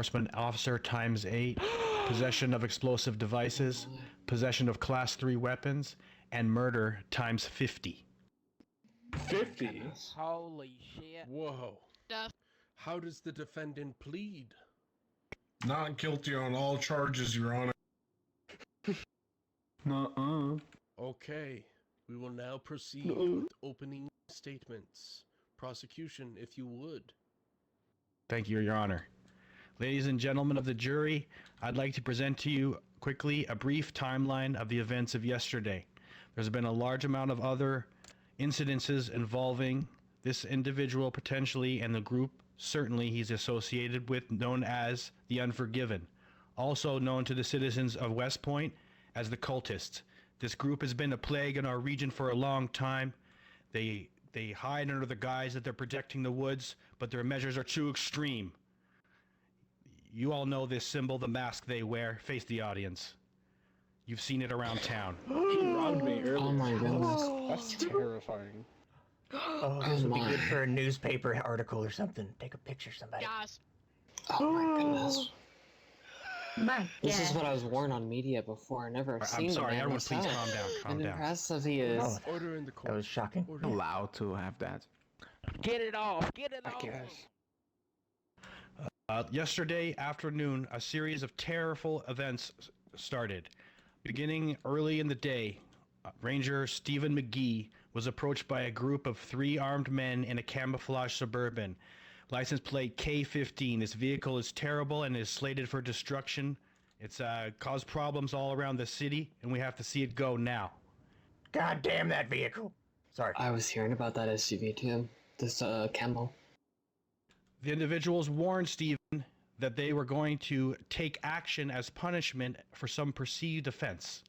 enforcement officer times 8, possession of explosive devices, possession of class 3 weapons, and murder times 50. 50? Holy shit. Whoa. How does the defendant plead? Not guilty on all charges, Your Honor. Nuh-uh. Okay, we will now proceed with opening statements. Prosecution, if you would. Thank you, Your Honor. Ladies and gentlemen of the jury, I'd like to present to you quickly a brief timeline of the events of yesterday. There's been a large amount of other incidences involving this individual potentially and the group certainly he's associated with, known as the Unforgiven, also known to the citizens of West Point as the Cultists. This group has been a plague in our region for a long time. They hide under the guise that they're protecting the woods, but their measures are too extreme. You all know this symbol, the mask they wear. Face the audience. You've seen it around town. He robbed me earlier. Oh my goodness. That's terrifying. Oh, this would be good for a newspaper article or something. Take a picture, somebody. Yes. Oh my goodness. My This is what I was warned on media before. I never seen I'm sorry, the man everyone please myself. calm down, calm And down. impressive he is. Order in the court. That was shocking. Order. Allowed to have that. Get it off. Get it off. I guess. Yesterday afternoon, a series of terrible events started. Beginning early in the day, Ranger Stephen McGee was approached by a group of 3 armed men in a camouflage Suburban. License plate K15. This vehicle is terrible and is slated for destruction. It's caused problems all around the city, and we have to see it go now. God damn that vehicle. Sorry. I was hearing about that SUV too. This Camel. The individuals warned Stephen that they were going to take action as punishment for some perceived offense.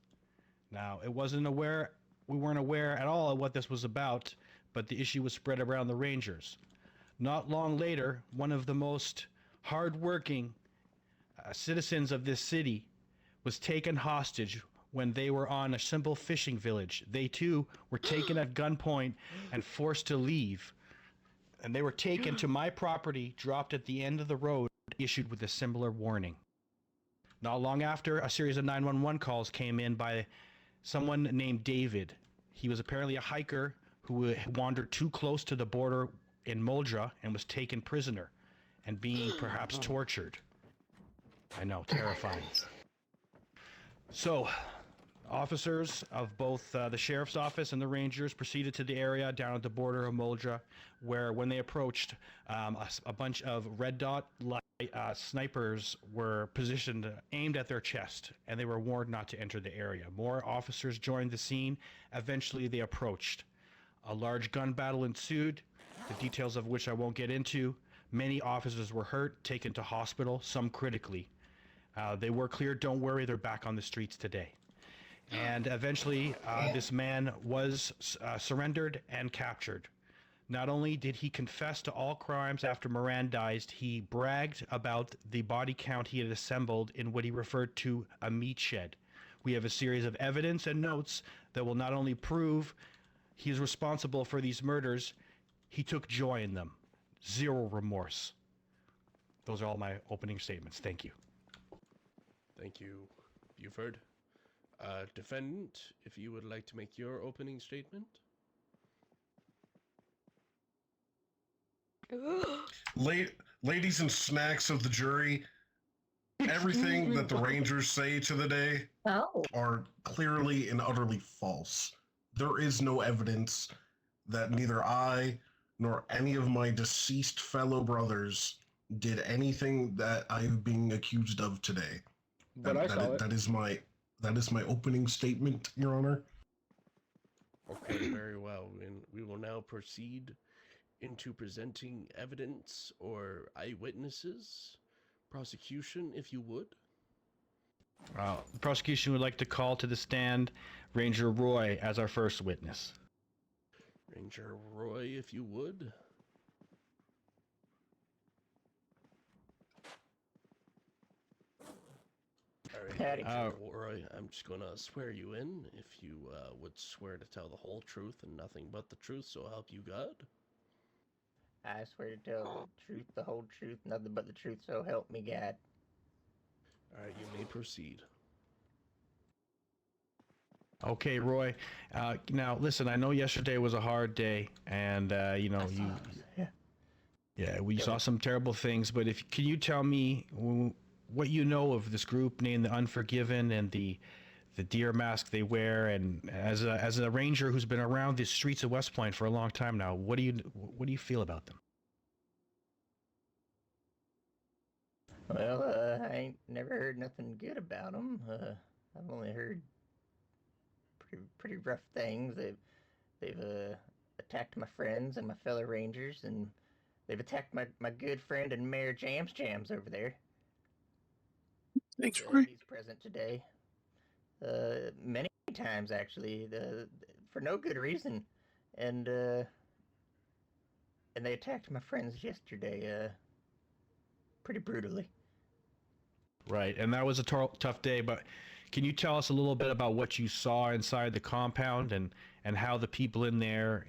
Now, we weren't aware at all of what this was about, but the issue was spread around the Rangers. Not long later, one of the most hard-working citizens of this city was taken hostage when they were on a simple fishing village. They too were taken at gunpoint and forced to leave. And they were taken to my property, dropped at the end of the road, issued with a similar warning. Not long after, a series of 911 calls came in by someone named David. He was apparently a hiker who wandered too close to the border in Muldra and was taken prisoner and being perhaps tortured. I know, terrifying. So, officers of both the sheriff's office and the Rangers proceeded to the area down at the border of Muldra, where when they approached, a bunch of red dot snipers were positioned, aimed at their chest, and they were warned not to enter the area. More officers joined the scene. Eventually, they approached. A large gun battle ensued, the details of which I won't get into. Many officers were hurt, taken to hospital, some critically. They were cleared, don't worry, they're back on the streets today. And eventually, this man was surrendered and captured. Not only did he confess to all crimes after Mirandized, he bragged about the body count he had assembled in what he referred to a meat shed. We have a series of evidence and notes that will not only prove he is responsible for these murders, he took joy in them. Zero remorse. Those are all my opening statements. Thank you. Thank you, Buford. Defendant, if you would like to make your opening statement. Ladies and snacks of the jury, everything that the Rangers say to the day are clearly and utterly false. There is no evidence that neither I nor any of my deceased fellow brothers did anything that I'm being accused of today. But I saw it. That is my opening statement, Your Honor. Okay, very well. And we will now proceed into presenting evidence or eyewitnesses. Prosecution, if you would. The prosecution would like to call to the stand Ranger Roy as our first witness. Ranger Roy, if you would. All right, Ranger Roy, I'm just going to swear you in. If you would swear to tell the whole truth and nothing but the truth, so help you God. I swear to tell the truth, the whole truth, nothing but the truth, so help me God. All right, you may proceed. Okay, Roy. Now, listen. I know yesterday was a hard day, and we saw some terrible things. But can you tell me what you know of this group named the Unforgiven and the deer mask they wear? And as a ranger who's been around the streets of West Point for a long time now, what do you feel about them? Well, I ain't never heard nothing good about them. I've only heard pretty rough things. They've attacked my friends and my fellow rangers, and they've attacked my good friend and Mayor Jams over there. Thanks, Roy. He's present today. Many times actually, for no good reason, and they attacked my friends yesterday, pretty brutally. Right, and that was a tough day, but can you tell us a little bit about what you saw inside the compound and how the people in there,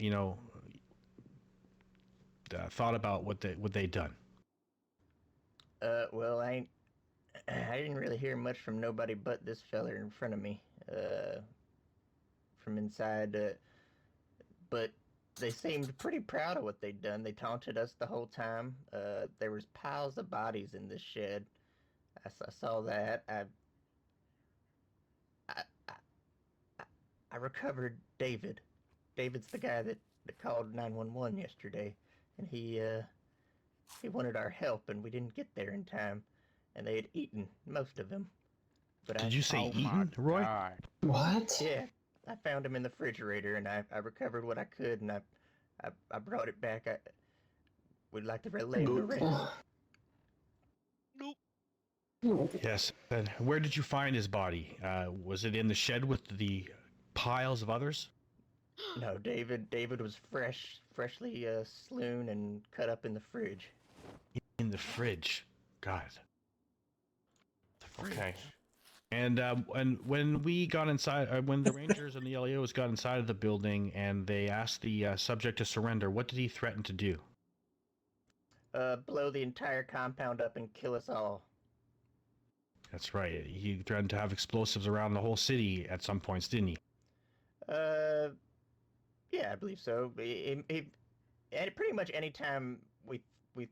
thought about what they'd done? Well, I didn't really hear much from nobody but this feller in front of me, from inside, but they seemed pretty proud of what they'd done. They taunted us the whole time. There was piles of bodies in this shed. I saw that. I recovered David. David's the guy that called 911 yesterday, and he wanted our help, and we didn't get there in time, and they had eaten most of him. But Did you say eaten, Roy? God. What? Yeah, I found him in the refrigerator, and I recovered what I could, and I brought it back. We'd like to relay the rest. Yes. And where did you find his body? Was it in the shed with the piles of others? No, David was freshly slewn and cut up in the fridge. In the fridge. God. The fridge. Okay. And when we got inside, when the Rangers and the LEOs got inside of the building and they asked the subject to surrender, what did he threaten to do? Blow the entire compound up and kill us all. That's right. He threatened to have explosives around the whole city at some points, didn't he? Yeah, I believe so. And pretty much any time we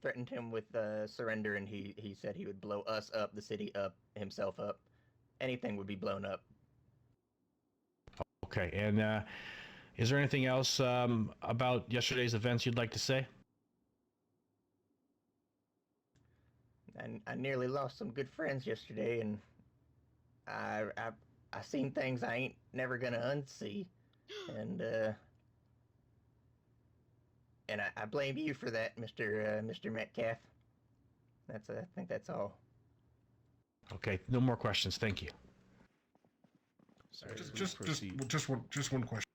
threatened him with surrender, and he said he would blow us up, the city up, himself up. Anything would be blown up. Okay. And is there anything else about yesterday's events you'd like to say? I nearly lost some good friends yesterday, and I seen things I ain't never gonna unsee, and I blame you for that, Mr. Metcalf. I think that's all. Okay, no more questions. Thank you. Sorry, Just one question,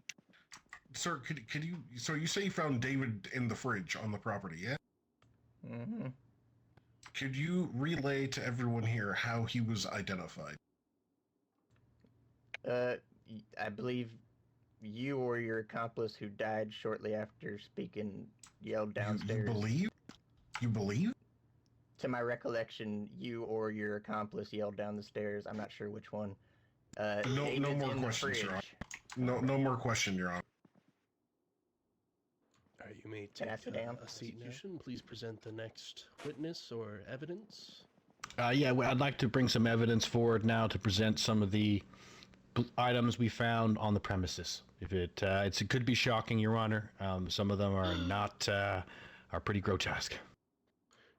sir. Could you? So you say you found David in the fridge on the property, yeah? Mm-hmm. Could you relay to everyone here how he was identified? I believe you or your accomplice who died shortly after speaking yelled downstairs. You believe? To my recollection, you or your accomplice yelled down the stairs. I'm not sure which one. No more questions, Your Honor. No more question, Your Honor. All right, you may Can I take sit down? a seat now. Please present the next witness or evidence. Yeah, I'd like to bring some evidence forward now to present some of the items we found on the premises. If it could be shocking, Your Honor. Some of them are not are pretty grotesque.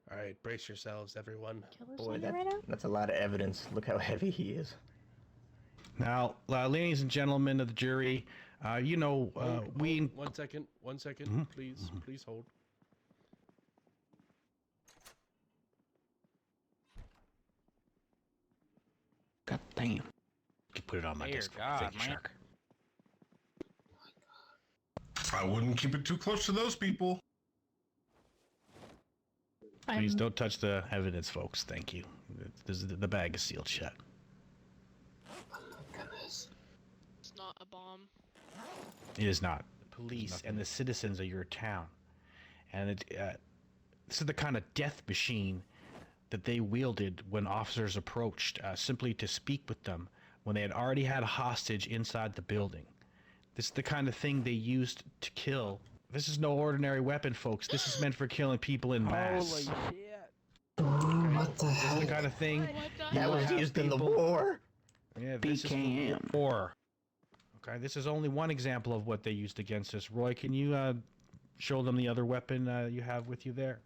All right, brace yourselves, everyone. Boy, that's a lot of evidence. Look how heavy he is. Now, ladies and gentlemen of the jury, we... One second, Mm-hmm. Please hold. God damn. You can put it on my Dear desk. God, Thank you, man. Shark. I wouldn't keep it too close to those people. Please don't touch the evidence, folks. Thank you. The bag is sealed shut. Oh my goodness. It's not a bomb. It is not. The police and the citizens of your town and this is the kind of death machine that they wielded when officers approached, simply to speak with them when they had already had a hostage inside the building. This is the kind of thing they used to kill. This is no ordinary weapon, folks. This is meant for killing people in mass. Holy shit. What the This is the heck? kind of thing you That would was have used in the people- war. Yeah, this is BKM. war. Okay, this is only one example of what they used against us. Roy, can you show them the other weapon you have with you there?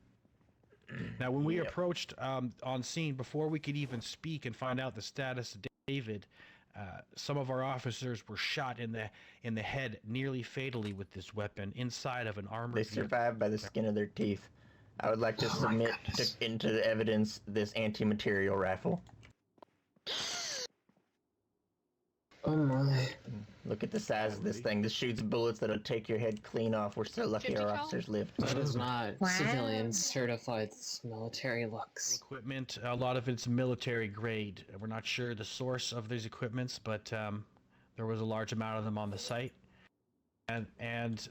Now, when we Yep. approached on scene, before we could even speak and find out the status of David, some of our officers were shot in the head nearly fatally with this weapon inside of an armored They vehicle. survived by the skin of their teeth. I would like to submit into the evidence this anti-material rifle. Oh my. Look at the size of this thing. This shoots bullets that'll take your head clean off. We're so lucky 50 our cal? officers lived. That is not Wow. civilian certified military looks. Equipment, a lot of it's military grade. We're not sure the source of these equipments, but there was a large amount of them on the site. And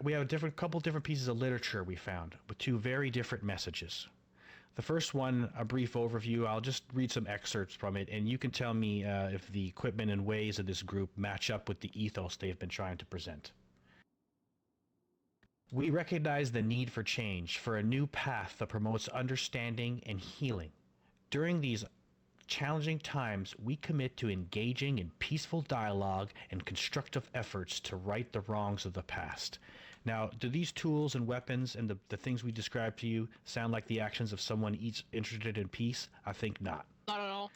we have a couple different pieces of literature we found with two very different messages. The first one, a brief overview. I'll just read some excerpts from it, and you can tell me if the equipment and ways of this group match up with the ethos they've been trying to present. We recognize the need for change, for a new path that promotes understanding and healing. During these challenging times, we commit to engaging in peaceful dialogue and constructive efforts to right the wrongs of the past. Now, do these tools and weapons and the things we described to you sound like the actions of someone interested in peace? I think not. Not at all.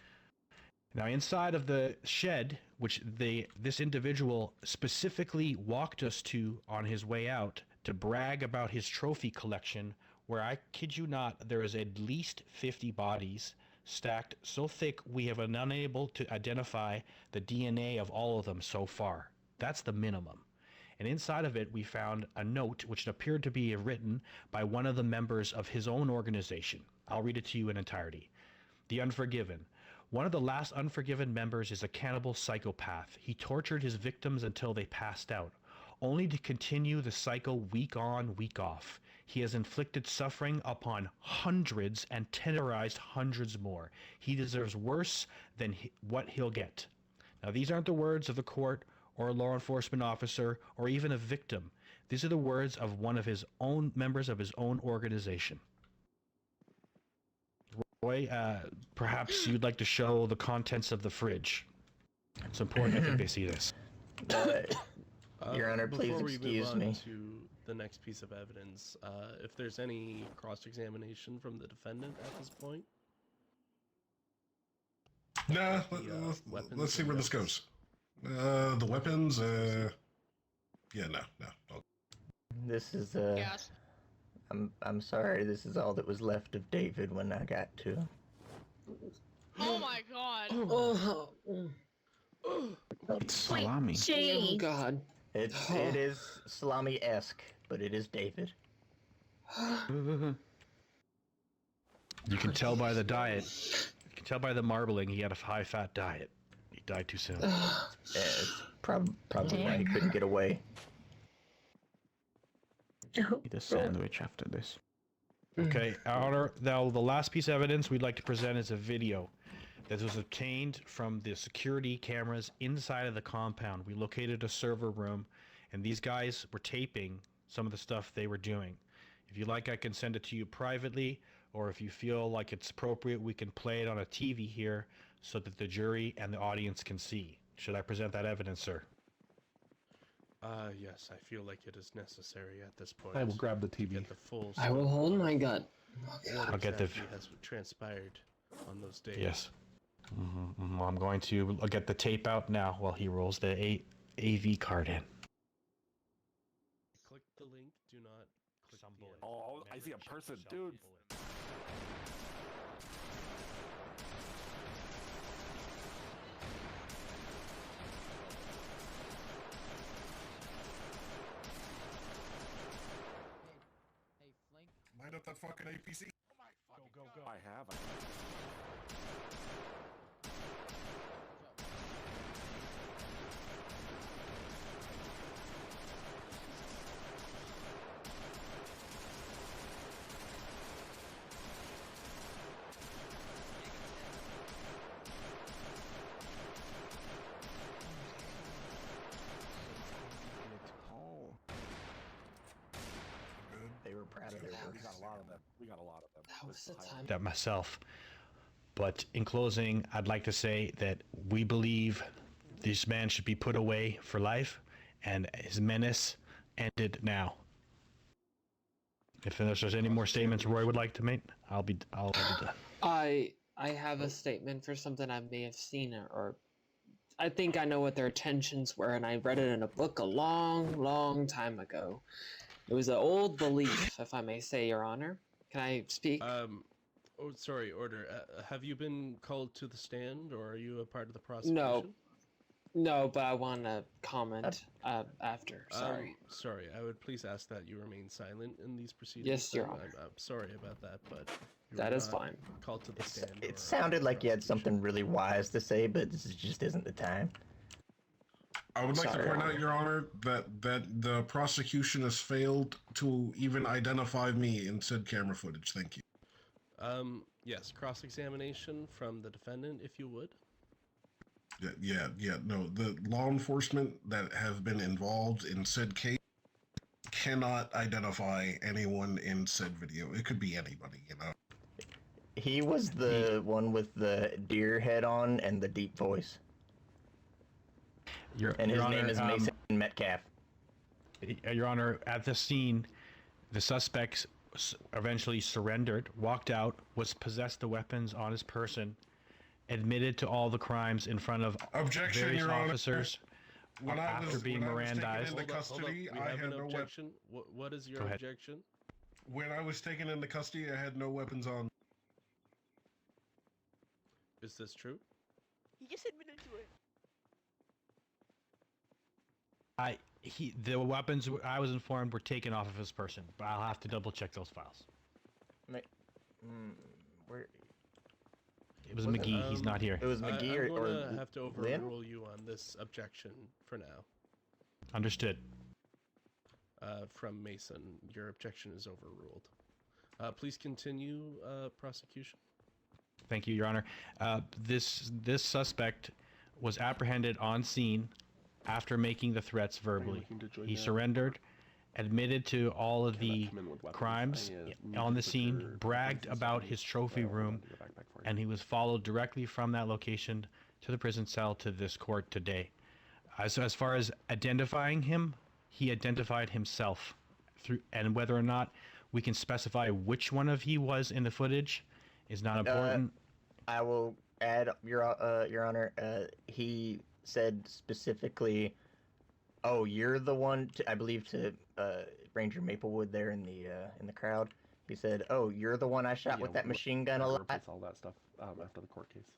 Now, inside of the shed, which this individual specifically walked us to on his way out to brag about his trophy collection, where I kid you not, there is at least 50 bodies stacked so thick we have been unable to identify the DNA of all of them so far. That's the minimum. And inside of it, we found a note which appeared to be written by one of the members of his own organization. I'll read it to you in entirety. The Unforgiven. One of the last Unforgiven members is a cannibal psychopath. He tortured his victims until they passed out, only to continue the cycle week on, week off. He has inflicted suffering upon hundreds and terrorized hundreds more. He deserves worse than what he'll get. Now, these aren't the words of the court or a law enforcement officer or even a victim. These are the words of one of his own members of his own organization. Roy, perhaps you'd like to show the contents of the fridge. It's important I think they see this. Your Honor, please Before we excuse move on me. to the next piece of evidence, if there's any cross-examination from the defendant at this point. Nah, weapons let's see and where this weapons. goes. The weapons, yeah, no. This is Yes. I'm sorry. This is all that was left of David when I got to him. Oh my god. Oh, It's salami. oh Jeez. God. It is salami-esque, but it is David. You can tell by the diet. You can tell by the marbling he had a high-fat diet. He died too soon. It's probably why he couldn't get away. Eat a sandwich after this. Okay, Honor, now the last piece of evidence we'd like to present is a video that was obtained from the security cameras inside of the compound. We located a server room, and these guys were taping some of the stuff they were doing. If you like, I can send it to you privately, or if you feel like it's appropriate, we can play it on a TV here so that the jury and the audience can see. Should I present that evidence, sir? Yes, I feel like it is necessary at this point. I will grab the to TV. get the full I will hold my gun. what I'll get the- exactly has transpired on those days. Yes. I'm going to get the tape out now while he rolls the AV card in. Click the link. Do not click the Zomboid. end. Oh, I see a person, dude. Hey, Flink. Light up that fucking APC. Go. I have. that myself. But in closing, I'd like to say that we believe this man should be put away for life, and his menace ended now. If there's any more statements Roy would like to make, I'll be done. I have a statement for something I may have seen, or I think I know what their intentions were, and I read it in a book a long time ago. It was an old belief, if I may say, Your Honor. Can I speak? Oh, sorry, Order. Have you been called to the stand, or are you a part of the prosecution? No, but I want to comment after. Sorry. Sorry, I would please ask that you remain silent in these proceedings. Yes, Your then. Honor. I'm sorry about that, but That is fine. Called to the stand. It sounded like you had something really wise to say, but this just isn't the time. I would like to point out, Your Honor, that the prosecution has failed to even identify me in said camera footage. Thank you. Yes, cross-examination from the defendant, if you would. No, the law enforcement that have been involved in said case cannot identify anyone in said video. It could be anybody, you know. He was the one with the deer head on and the deep voice. Your His Honor, name is Mason Metcalf. Your Honor, at the scene, the suspect eventually surrendered, walked out, was possessed of weapons on his person, admitted to all the crimes in front of various officers. After being Mirandized. Hold up. We have an objection. What is your objection? When I was taken into custody, I had no weapons on. Is this true? He just admitted to it. The weapons I was informed were taken off of his person, but I'll have to double check those files. Where? It was McGee. He's not here. It was McGee I'm or going to have to Lynn? overrule you on this objection for now. Understood. From Mason, your objection is overruled. Please continue, prosecution. Thank you, Your Honor. This suspect was apprehended on scene after making the threats verbally. He surrendered, admitted to all of the crimes on the scene, bragged about his trophy room, and he was followed directly from that location to the prison cell to this court today. As far as identifying him, he identified himself, and whether or not we can specify which one of he was in the footage is not important. I will add, Your Honor. He said specifically, "Oh, you're the one." I believe to Ranger Maplewood there in the crowd. He said, "Oh, you're the one I shot with that machine gun a lot." All that stuff after the court case.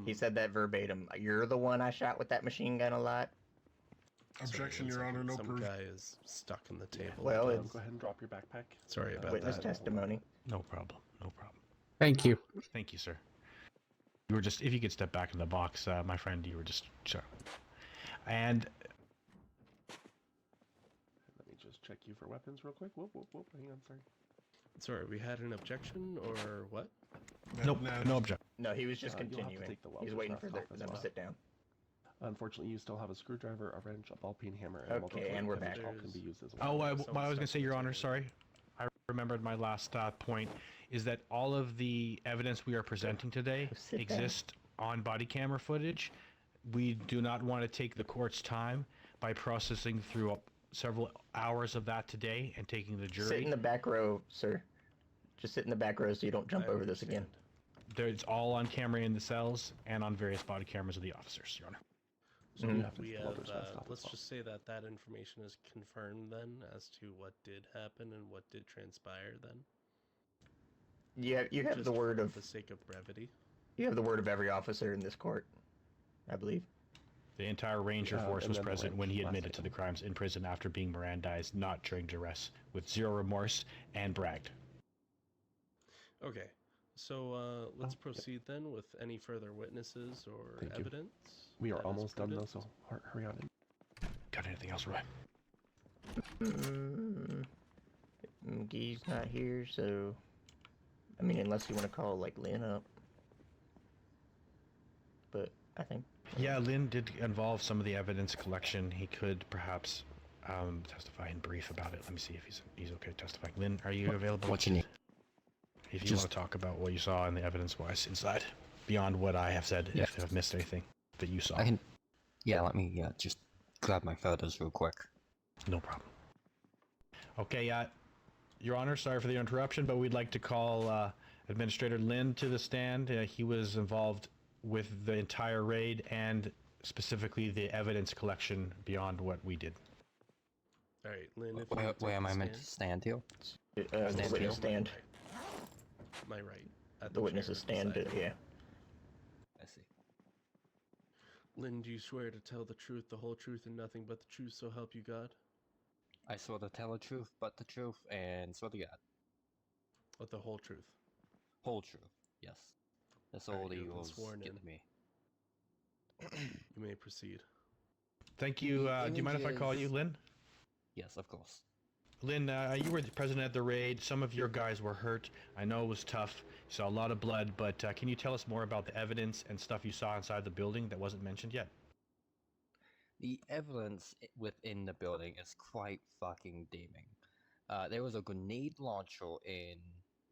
He said that verbatim. "You're the one I shot with that machine gun a lot." Objection, Your Honor. No proof. Some guy is stuck in the table. Well, Go it's ahead and drop your backpack. Sorry about witness that. testimony. No problem. No problem. Thank you. Thank you, sir. You were just, if you could step back in the box, my friend, you were just, sure. And Let me just check you for weapons real quick. Whoop. Hang on, sorry. Sorry, we had an objection or what? nope, no objection. No, he was just You'll have to continuing. take the He's welder's waiting for mask off as them well. to sit down. Unfortunately, you still have a screwdriver, a wrench, a ball-peen hammer, and a Okay, and we're back. All can be used as Oh, well. what I was going to say, Your Honor, sorry. I remembered my last point, is that all of the evidence we are presenting today Sit down. exists on body camera footage. We do not want to take the court's time by processing through several hours of that today and taking the jury. Sit in the back row, sir. Just sit in the back row so you don't jump over this again. It's all on camera in the cells and on various body cameras of the officers, Your Honor. So You have to we take the have, welder's mask off as let's well. just say that information is confirmed then as to what did happen and what did transpire then. Yeah, you have Just the word for of the sake of brevity. you have the word of every officer in this court, I believe. The entire Ranger force and was then the present when wrench, he last admitted to the item. crimes in prison after being Mirandized, not during duress, with zero remorse, and bragged. Okay, so let's proceed then with any further witnesses or Thank you. evidence. We are that is almost done, though, prudent. so hurry on in. Got anything else, Roy? McGee's not here, so I mean, unless you want to call like Lynn up. But I think Yeah, Lynn did involve some of the evidence collection. He could perhaps testify in brief about it. Let me see if he's okay to testify. Lynn, are you available? What's your name? If you want to talk about what you saw and the evidence-wise inside, beyond what I have said, Yeah. if I've missed anything that you saw. I can. Yeah, let me just grab my photos real quick. No problem. Okay, Your Honor, sorry for the interruption, but we'd like to call Administrator Lin to the stand. He was involved with the entire raid and specifically the evidence collection beyond what we did. All right, Lynn. If you Where take am a I meant to stand. stand here? The witness stand. My right. At The witness's chair stand, beside you. yeah. I see. Lynn, do you swear to tell the truth, the whole truth, and nothing but the truth, so help you God? I swear to tell the truth, but the truth, and swear to God. But the whole truth. Whole truth, yes. That's all Alright, the you have been rules sworn get in. to me. You may proceed. Thank you. Do you mind if I call you Lin? Yes, of course. Lin, you were the president at the raid. Some of your guys were hurt. I know it was tough. You saw a lot of blood, but can you tell us more about the evidence and stuff you saw inside the building that wasn't mentioned yet? The evidence within the building is quite fucking damning. There was a grenade launcher in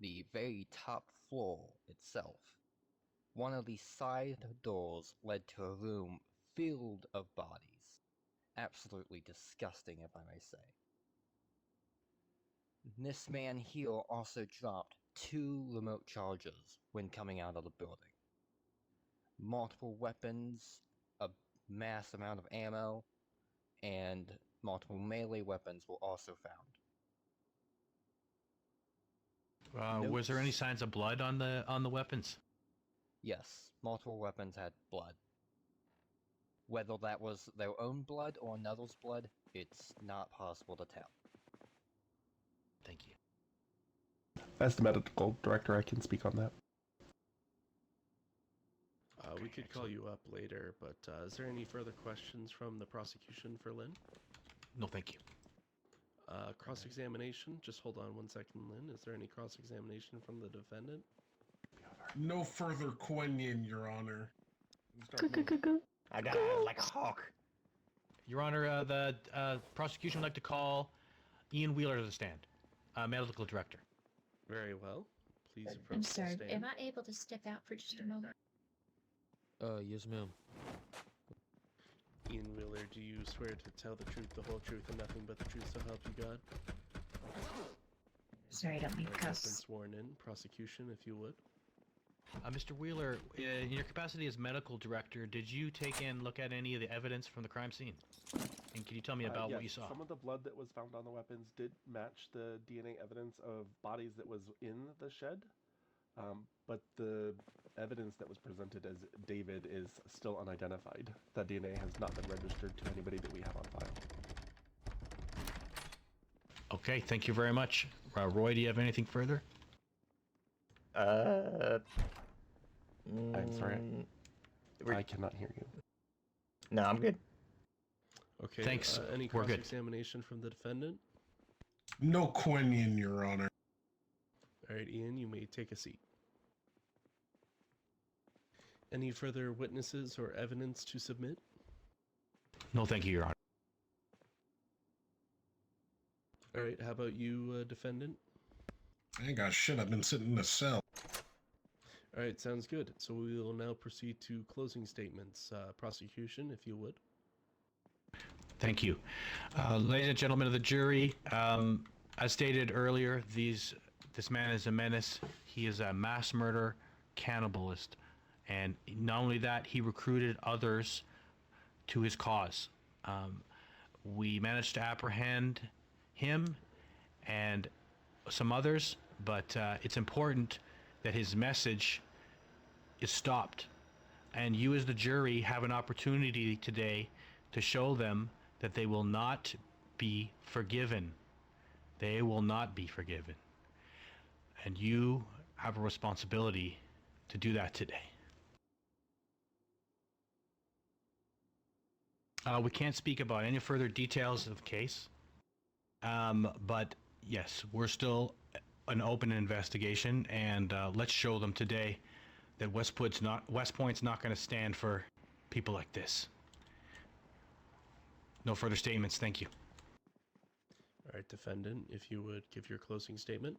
the very top floor itself. One of the side doors led to a room filled of bodies. Absolutely disgusting, if I may say. This man here also dropped 2 remote charges when coming out of the building. Multiple weapons, a mass amount of ammo, and multiple melee weapons were also found. Was there any Notes? signs of blood on the weapons? Yes, multiple weapons had blood. Whether that was their own blood or another's blood, it's not possible to tell. Thank you. As the medical director, I can speak on that. We could call you up later, but is there any further questions from the prosecution for Lynn? No, thank you. Cross-examination? Just hold on 1 second, Lynn. Is there any cross-examination from the defendant? No further Quenyin, Your Honor. I got it like a hawk. Your Honor, the prosecution would like to call Ian Wheeler to the stand, medical director. Very well. Please approach I'm the sorry, stand. am I able to step out for just a moment? Yes, ma'am. Ian Wheeler, do you swear to tell the truth, the whole truth, and nothing but the truth, so help you God? Sorry, I don't mean Alright, you've been cuss. sworn in. Prosecution, if you would. Mr. Wheeler, in your capacity as medical director, did you take and look at any of the evidence from the crime scene? And can you tell me about what you Yes, saw? some of the blood that was found on the weapons did match the DNA evidence of bodies that was in the shed, but the evidence that was presented as David is still unidentified. That DNA has not been registered to anybody that we have on file. Okay, thank you very much. Roy, do you have anything further? I'm sorry, I cannot hear you. No, I'm good. Okay. Thanks. Any We're good. cross-examination from the defendant? No Quenyin, Your Honor. All right, Ian, you may take a seat. Any further witnesses or evidence to submit? No, thank you, Your Honor. All right, how about you, defendant? I ain't got shit. I've been sitting in a cell. All right, sounds good. So we will now proceed to closing statements. Prosecution, if you would. Thank you. Ladies and gentlemen of the jury, as stated earlier, this man is a menace. He is a mass murderer, cannibalist. And not only that, he recruited others to his cause. We managed to apprehend him and some others, but it's important that his message is stopped. And you as the jury have an opportunity today to show them that they will not be forgiven. They will not be forgiven. And you have a responsibility to do that today. We can't speak about any further details of the case, but yes, we're still an open investigation, and let's show them today that West Point's not going to stand for people like this. No further statements. Thank you. All right, defendant, if you would give your closing statement.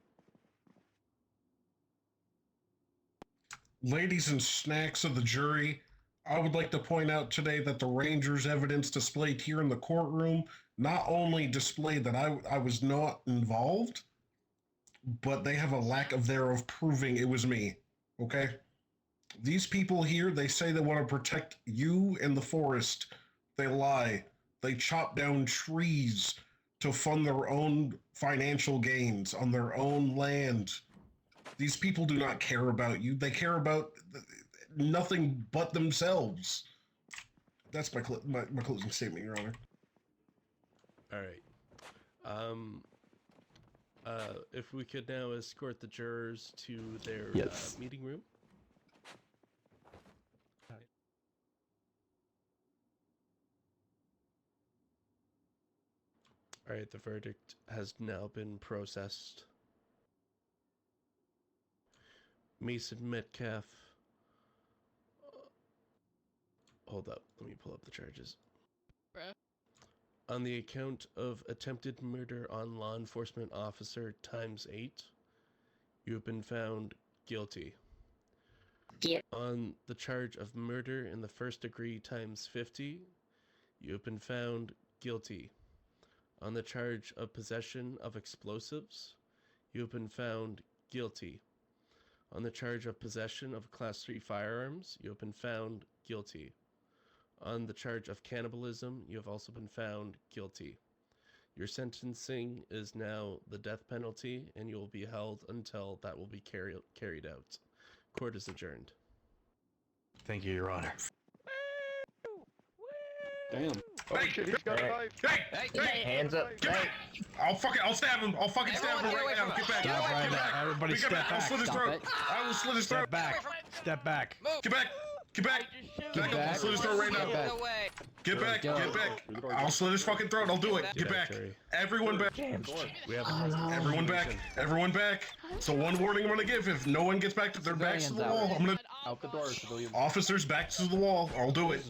Ladies and snacks of the jury, I would like to point out today that the Rangers' evidence displayed here in the courtroom not only displayed that I was not involved, but they have a lack of thereof proving it was me. Okay? These people here, they say they want to protect you and the forest. They lie. They chop down trees to fund their own financial gains on their own land. These people do not care about you. They care about nothing but themselves. That's my closing statement, Your Honor. All right. If we could now escort the jurors to their meeting room. All right, the verdict has now been processed. Mason Metcalf. Hold up, let me pull up the charges. On the account of attempted murder on law enforcement officer ×8, you have been found guilty. Yeah. On the charge of murder in the first degree ×50, you have been found guilty. On the charge of possession of explosives, you have been found guilty. On the charge of possession of Class 3 firearms, you have been found guilty. On the charge of cannibalism, you have also been found guilty. Your sentencing is now the death penalty, and you will be held until that will be carried out. Court is adjourned. Thank you, Your Honor. Damn. Oh shit, he's got a knife. Hey! Hands up. I'll stab him. I'll fucking stab him right now. Get back. Stop right now. Everybody step back. I'll slit his throat. I will slit his throat. Step back. Step back. Get back. Get back. Get back. I'll slit his throat right now. Get back. Get back. I'll slit his fucking throat. I'll do it. Get back. Everyone back. We have Everyone back. Everyone back. So one warning I'm gonna give: if no one gets back to their backs to the wall, I'm gonna Out the door, civilians. officers back to the wall. I'll do it.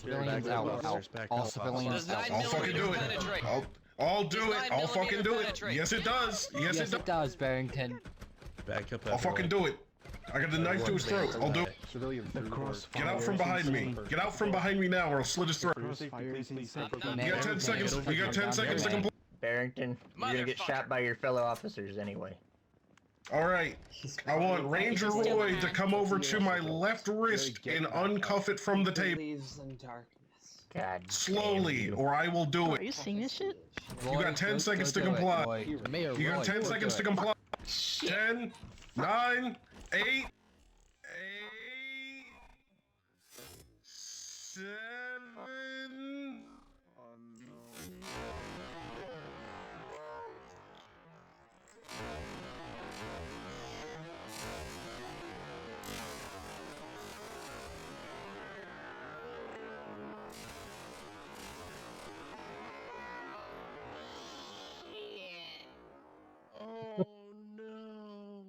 Civilians out. All civilians out. I'll fucking do it. I'll do it. I'll fucking do it. Yes, it does. Yes, it does. Barrington. back up. I'll fucking do it. I got the knife to his throat. I'll do it. Get out from behind me. Get out from behind me now, or I'll slit his throat. You got 10 seconds. You got 10 seconds to complete. Barrington, you're gonna get shot by your fellow officers anyway. All right. I want Ranger Roy to come over to my left wrist and uncuff it from the table. God. Slowly, or I will do Are you it. seeing this shit? You got 10 seconds to comply. You got 10 seconds to comply. 10, 9, 8, 7. Oh no!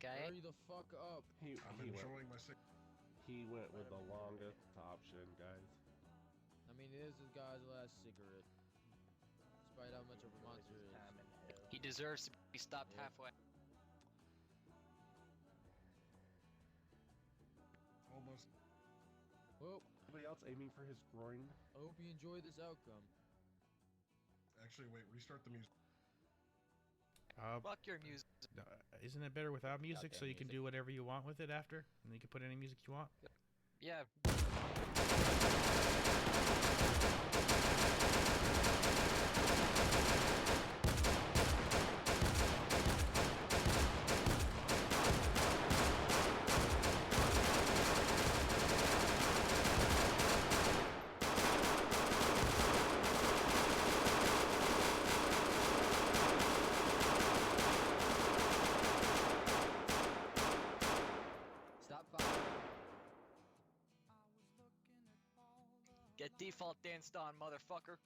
Hurry the fuck up. He went with the longest option, guys. I mean, it is this guy's last cigarette. Despite how much of a monster it is. He deserves to be stopped halfway. Almost. Well, Anybody else aiming for his groin? I hope you enjoy this outcome. Actually, wait. Restart the music. Fuck your music. Isn't it better without music, so you can music. do whatever you want with it after? And you can put any music you want? Yeah. Stop firing. Get default danced on, motherfucker.